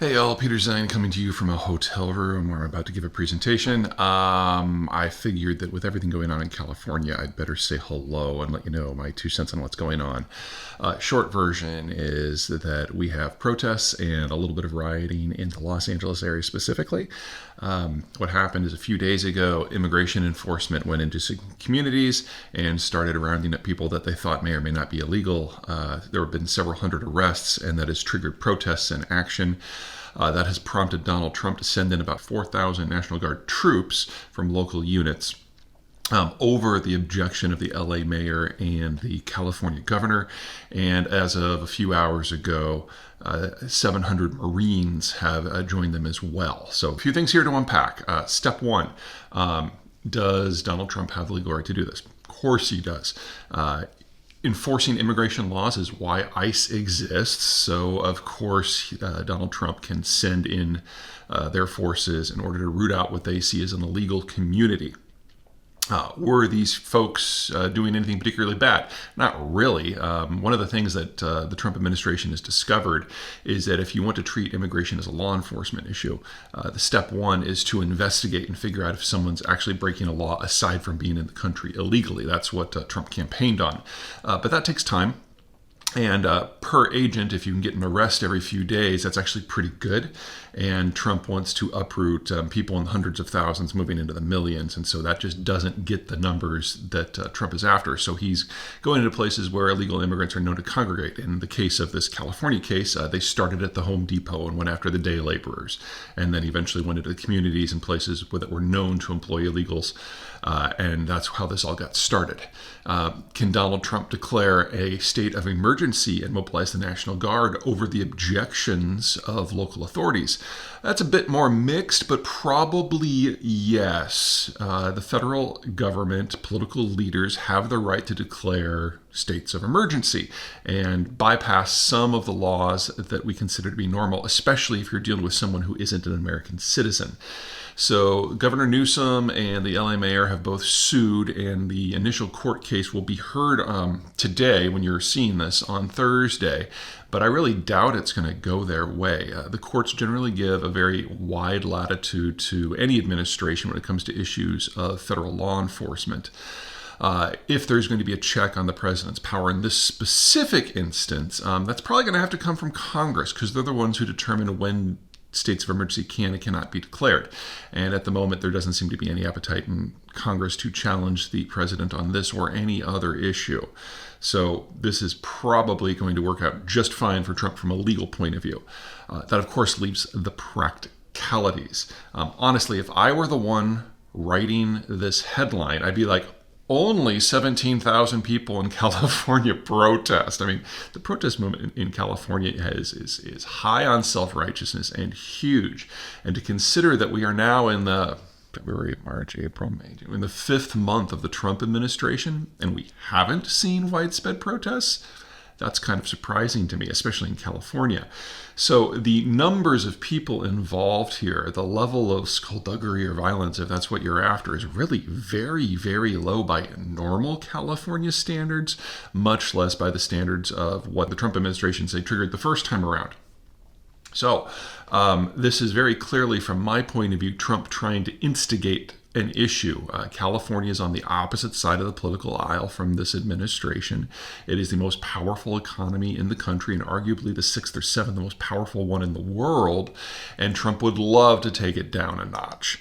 Hey all, Peter Zeihan coming to you from a hotel room where I'm about to give a presentation. I figured that with everything going on in California, I'd better say hello and let you know my 2 cents on what's going on. Short version is that we have protests and a little bit of rioting in the Los Angeles area specifically. What happened is a few days ago, immigration enforcement went into some communities and started rounding up people that they thought may or may not be illegal. There have been several hundred arrests, and that has triggered protests and action. That has prompted Donald Trump to send in about 4,000 National Guard troops from local units over the objection of the LA mayor and the California governor. And as of a few hours ago, 700 Marines have joined them as well. So a few things here to unpack. Step one, does Donald Trump have the legal right to do this? Of course he does. Enforcing immigration laws is why ICE exists. So, of course, Donald Trump can send in their forces in order to root out what they see as an illegal community. Were these folks doing anything particularly bad? Not really. One of the things that the Trump administration has discovered is that if you want to treat immigration as a law enforcement issue, the step one is to investigate and figure out if someone's actually breaking a law aside from being in the country illegally. That's what Trump campaigned on. But that takes time. And per agent, if you can get an arrest every few days, that's actually pretty good. And Trump wants to uproot people in hundreds of thousands moving into the millions. And so that just doesn't get the numbers that Trump is after. So he's going into places where illegal immigrants are known to congregate. In the case of this California case, they started at the Home Depot and went after the day laborers, and then eventually went into the communities and places that were known to employ illegals. And that's how this all got started. Can Donald Trump declare a state of emergency and mobilize the National Guard over the objections of local authorities? That's a bit more mixed, but probably yes. The federal government, political leaders have the right to declare states of emergency and bypass some of the laws that we consider to be normal, especially if you're dealing with someone who isn't an American citizen. So Governor Newsom and the LA mayor have both sued, and the initial court case will be heard today when you're seeing this on Thursday. But I really doubt it's going to go their way. The courts generally give a very wide latitude to any administration when it comes to issues of federal law enforcement. If there's going to be a check on the president's power in this specific instance, that's probably going to have to come from Congress, because they're the ones who determine when states of emergency can and cannot be declared. And at the moment, there doesn't seem to be any appetite in Congress to challenge the president on this or any other issue. So this is probably going to work out just fine for Trump from a legal point of view. That, of course, leaves the practicalities. Honestly, if I were the one writing this headline, I'd be like, only 17,000 people in California protest. I mean, the protest movement in California is high on self-righteousness and huge. And to consider that we are now in the February, March, April, May, June, in the fifth month of the Trump administration, and we haven't seen widespread protests, that's kind of surprising to me, especially in California. So the numbers of people involved here, the level of skullduggery or violence, if that's what you're after, is really very, very low by normal California standards, much less by the standards of what the Trump administration say triggered the first time around. So this is very clearly, from my point of view, Trump trying to instigate an issue. California is on the opposite side of the political aisle from this administration. It is the most powerful economy in the country, and arguably the sixth or seventh most powerful one in the world, and Trump would love to take it down a notch.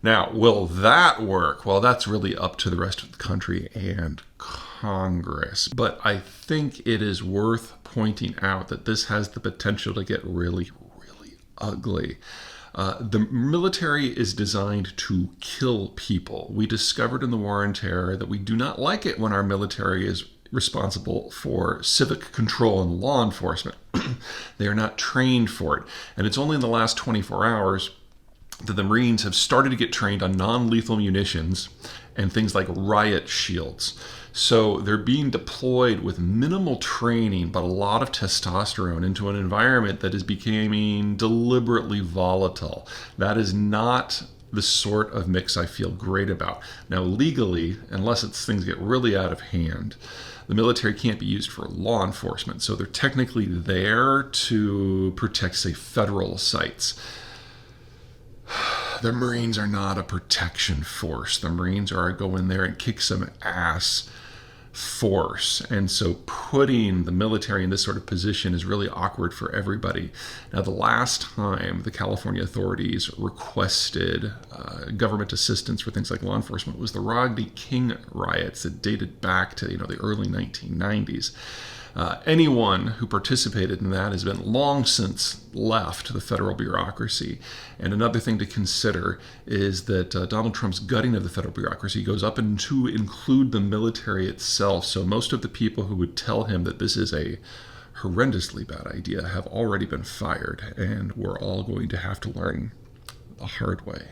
Now, will that work? Well, that's really up to the rest of the country and Congress. But I think it is worth pointing out that this has the potential to get really, really ugly. The military is designed to kill people. We discovered in the War on Terror that we do not like it when our military is responsible for civic control and law enforcement. They are not trained for it. And it's only in the last 24 hours that the Marines have started to get trained on non-lethal munitions and things like riot shields. So they're being deployed with minimal training, but a lot of testosterone into an environment that is becoming deliberately volatile. That is not the sort of mix I feel great about. Now, legally, unless things get really out of hand, the military can't be used for law enforcement. So they're technically there to protect, say, federal sites. The Marines are not a protection force. The Marines are a go in there and kick some ass force. And so putting the military in this sort of position is really awkward for everybody. Now, the last time the California authorities requested government assistance for things like law enforcement was the Rodney King riots that dated back to the early 1990s. Anyone who participated in that has been long since left the federal bureaucracy. And another thing to consider is that Donald Trump's gutting of the federal bureaucracy goes up and to include the military itself. So most of the people who would tell him that this is a horrendously bad idea have already been fired, and we're all going to have to learn the hard way.